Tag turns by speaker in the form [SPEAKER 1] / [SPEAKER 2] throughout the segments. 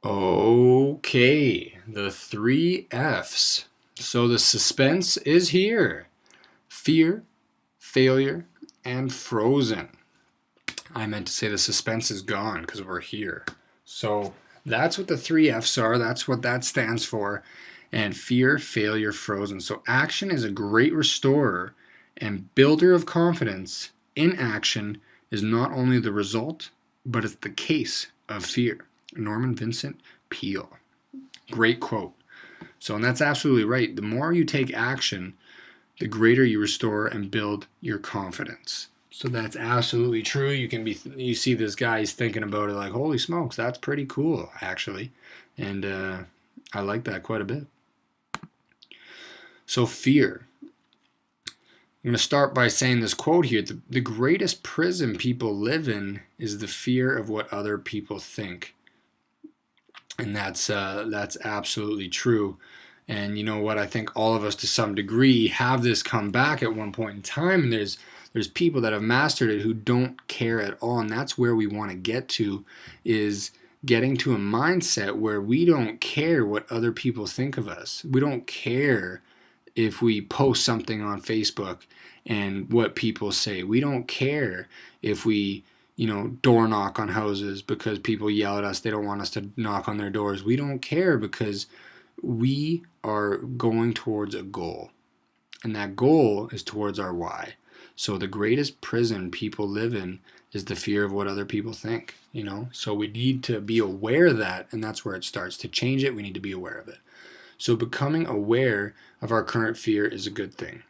[SPEAKER 1] Okay, the three F's. So the suspense is here. Fear, failure, and frozen. I meant to say the suspense is gone because we're here. So that's what the three F's are. That's what that stands for. And fear, failure, frozen. So action is a great restorer and builder of confidence. Inaction is not only the result, but it's the case of fear. Norman Vincent Peale. Great quote. So, and that's absolutely right. The more you take action, the greater you restore and build your confidence. So that's absolutely true. You see this guy, he's thinking about it like, holy smokes, that's pretty cool, actually. And I like that quite a bit. So, fear. I'm going to start by saying this quote here. The greatest prison people live in is the fear of what other people think. And that's absolutely true. And you know what? I think all of us, to some degree, have this come back at one point in time. And there's people that have mastered it who don't care at all. And that's where we want to get to, is getting to a mindset where we don't care what other people think of us. We don't care if we post something on Facebook and what people say. We don't care if we door knock on houses because people yell at us. They don't want us to knock on their doors. We don't care because we are going towards a goal. And that goal is towards our why. So the greatest prison people live in is the fear of what other people think, So we need to be aware of that, and that's where it starts. To change it, we need to be aware of it. So becoming aware of our current fear is a good thing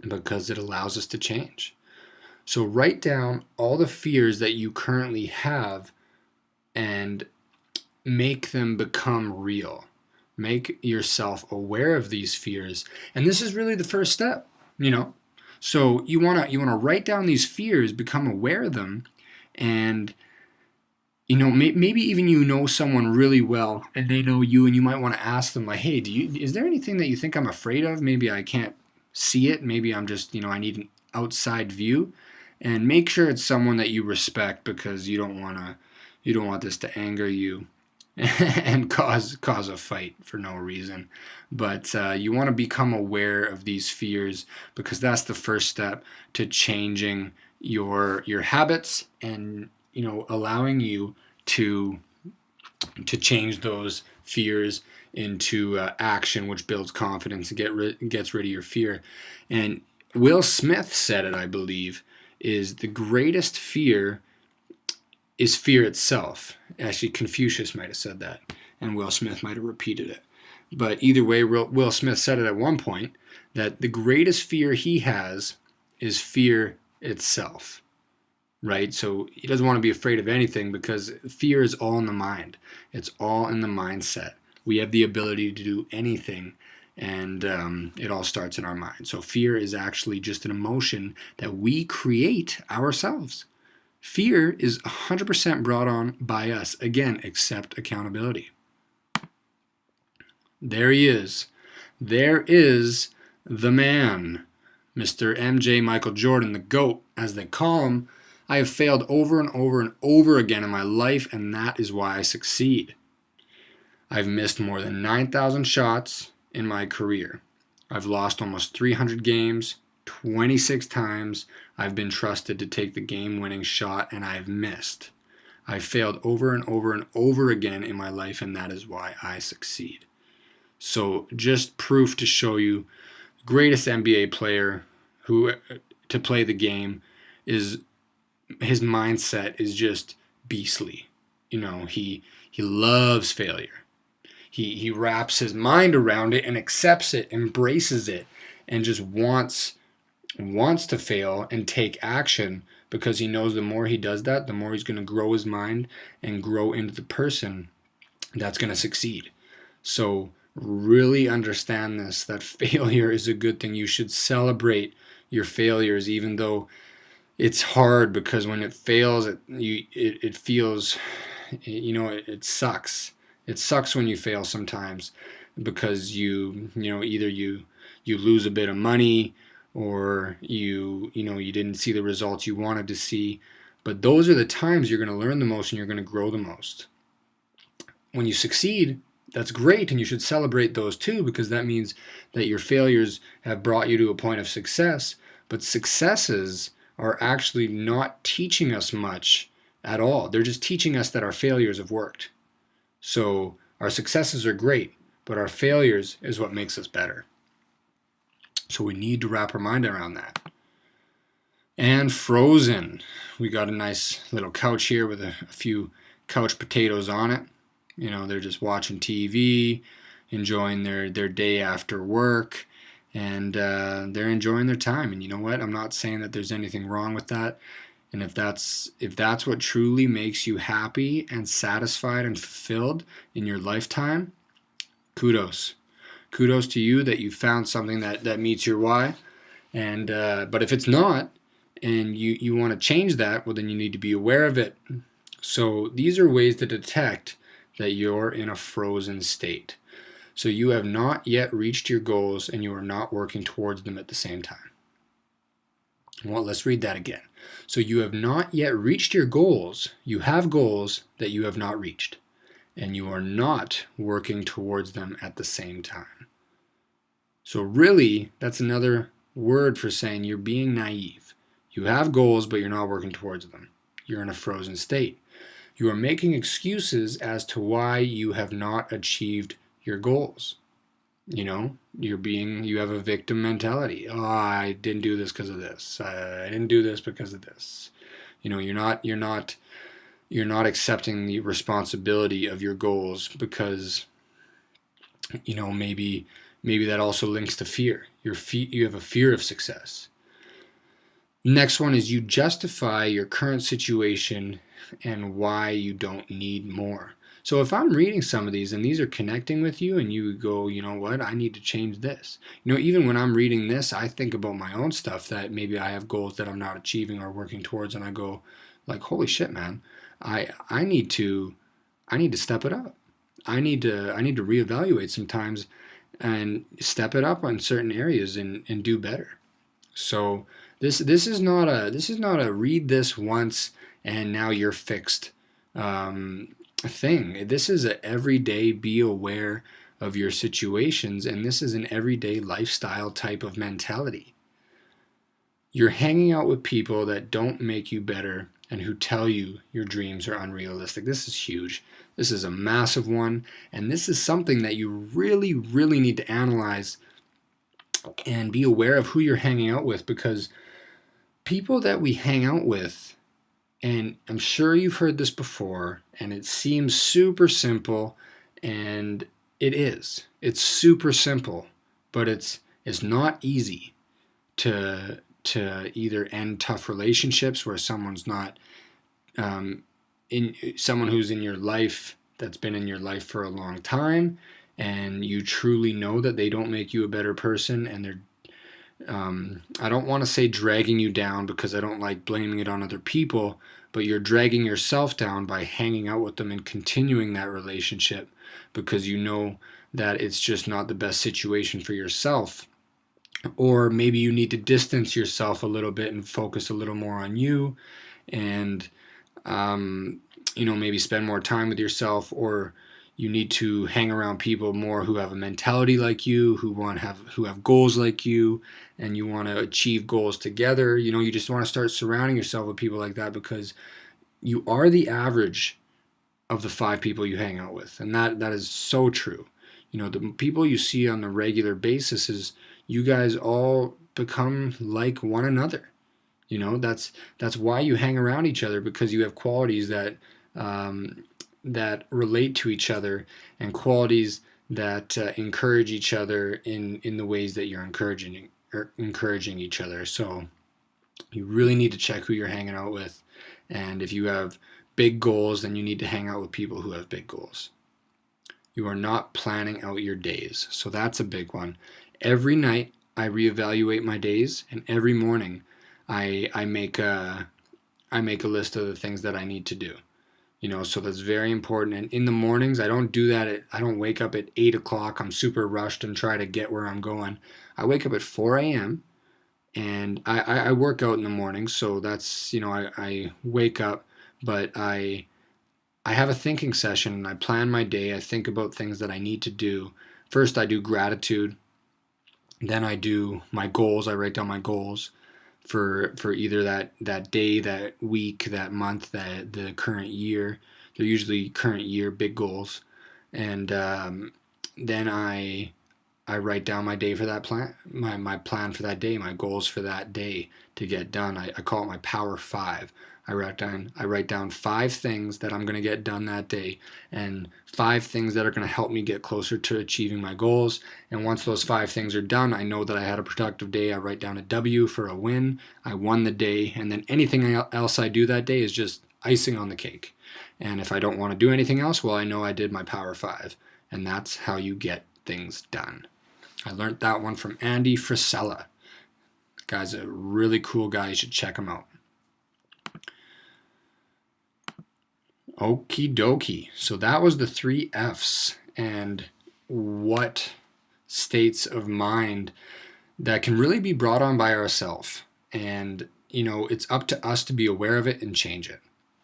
[SPEAKER 1] because it allows us to change. So write down all the fears that you currently have and make them become real. Make yourself aware of these fears. And this is really the first step, So you want to write down these fears, become aware of them, and maybe even someone really well and they know you, and you might want to ask them like, hey, is there anything that you think I'm afraid of? Maybe I can't see it. Maybe I'm just, I need an outside view. And make sure it's someone that you respect, because you don't want this to anger you and cause a fight for no reason. But you want to become aware of these fears, because that's the first step to changing your habits and allowing you to change those fears into action, which builds confidence and gets rid of your fear. And Will Smith said it, I believe, is the greatest fear is fear itself. Actually, Confucius might have said that, and Will Smith might have repeated it. But either way, Will Smith said it at one point, that the greatest fear he has is fear itself. Right? So he doesn't want to be afraid of anything, because fear is all in the mind. It's all in the mindset. We have the ability to do anything, and it all starts in our mind. So fear is actually just an emotion that we create ourselves. Fear is 100% brought on by us. Again, accept accountability. There he is. There is the man, Mr. MJ Michael Jordan, the GOAT, as they call him. I have failed over and over and over again in my life, and that is why I succeed. I've missed more than 9,000 shots in my career. I've lost almost 300 games, 26 times. I've been trusted to take the game-winning shot, and I've missed. I've failed over and over and over again in my life, and that is why I succeed. So just proof to show you, greatest NBA player who to play the game is, his mindset is just beastly. He loves failure. He wraps his mind around it and accepts it, embraces it, and just wants to fail and take action, because he knows the more he does that, the more he's going to grow his mind and grow into the person that's going to succeed. So really understand this, that failure is a good thing. You should celebrate your failures, even though it's hard, because when it fails, it feels, it sucks. It sucks when you fail sometimes, because either you lose a bit of money, or you didn't see the results you wanted to see. But those are the times you're going to learn the most and you're going to grow the most. when you succeed, that's great, and you should celebrate those too, because that means that your failures have brought you to a point of success. But successes are actually not teaching us much at all. They're just teaching us that our failures have worked. So our successes are great, but our failures is what makes us better. So we need to wrap our mind around that. And Frozen. We got a nice little couch here with a few couch potatoes on it. You know, they're just watching TV, enjoying their day after work, and they're enjoying their time. And you know what? I'm not saying that there's anything wrong with that. And if that's what truly makes you happy and satisfied and fulfilled in your lifetime, kudos. Kudos to you that you found something that meets your why. And but if it's not, and you want to change that, well, then you need to be aware of it. So these are ways to detect that you're in a frozen state. So you have not yet reached your goals and you are not working towards them at the same time. Well, let's read that again. So you have not yet reached your goals. You have goals that you have not reached, and you are not working towards them at the same time. So really, that's another word for saying you're being naive. You have goals, but you're not working towards them. You're in a frozen state. You are making excuses as to why you have not achieved your goals. You know, you have a victim mentality. Oh, I didn't do this because of this. I didn't do this because of this. You know, you're not accepting the responsibility of your goals because, you know, maybe that also links to fear. You have a fear of success. Next one is you justify your current situation and why you don't need more. So if I'm reading some of these and these are connecting with you and you go, you know what, I need to change this. You know, even when I'm reading this, I think about my own stuff that maybe I have goals that I'm not achieving or working towards, and I go like, holy shit, man, I need to step it up. I need to reevaluate sometimes and step it up on certain areas and do better. So this is not a read this once and now you're fixed thing. This is a everyday be aware of your situations, and this is an everyday lifestyle type of mentality. You're hanging out with people that don't make you better and who tell you your dreams are unrealistic. This is huge. This is a massive one, and this is something that you really, really need to analyze and be aware of who you're hanging out with, because people that we hang out with, and I'm sure you've heard this before, and it seems super simple, and it is. It's super simple, but it's not easy to either end tough relationships where someone's not someone who's in your life, that's been in your life for a long time, and you truly know that they don't make you a better person, and they're I don't want to say dragging you down because I don't like blaming it on other people, but you're dragging yourself down by hanging out with them and continuing that relationship because you know that it's just not the best situation for yourself. Or maybe you need to distance yourself a little bit and focus a little more on you, and you know, maybe spend more time with yourself, or you need to hang around people more who have a mentality like you, who have goals like you, and you want to achieve goals together. You know, you just want to start surrounding yourself with people like that, because you are the average of the 5 people you hang out with, and that is so true. You know, the people you see on the regular basis is you guys all become like one another. You know, that's why you hang around each other, because you have qualities that that relate to each other, and qualities that encourage each other in the ways that you're encouraging each other. So you really need to check who you're hanging out with, and if you have big goals, then you need to hang out with people who have big goals. You are not planning out your days, so that's a big one. Every night I reevaluate my days, and every morning I make a list of the things that I need to do. You know, so that's very important. And in the mornings, I don't do that. I don't wake up at 8 o'clock. I'm super rushed and try to get where I'm going. I wake up at 4 a.m. and I work out in the morning. So that's, you know, I wake up, but I I have a thinking session and I plan my day. I think about things that I need to do. First, I do gratitude. Then I do my goals. I write down my goals for either that day, that week, that month, that the current year. They're usually current year big goals, and then I write down my day for that plan, my plan for that day, my goals for that day to get done. I call it my Power Five. I write down 5 things that I'm going to get done that day, and 5 things that are going to help me get closer to achieving my goals. And once those 5 things are done, I know that I had a productive day. I write down a W for a win. I won the day, and then anything else I do that day is just icing on the cake. And if I don't want to do anything else, well, I know I did my Power Five, and that's how you get things done. I learned that one from Andy Frisella. The guy's a really cool guy. You should check him out. Okie dokie. So that was the 3 F's and what states of mind that can really be brought on by ourselves. And, it's up to us to be aware of it and change it,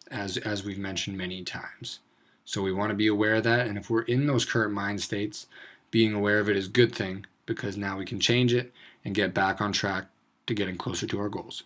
[SPEAKER 1] as we've mentioned many times. So we want to be aware of that. And if we're in those current mind states, being aware of it is a good thing, because now we can change it and get back on track to getting closer to our goals.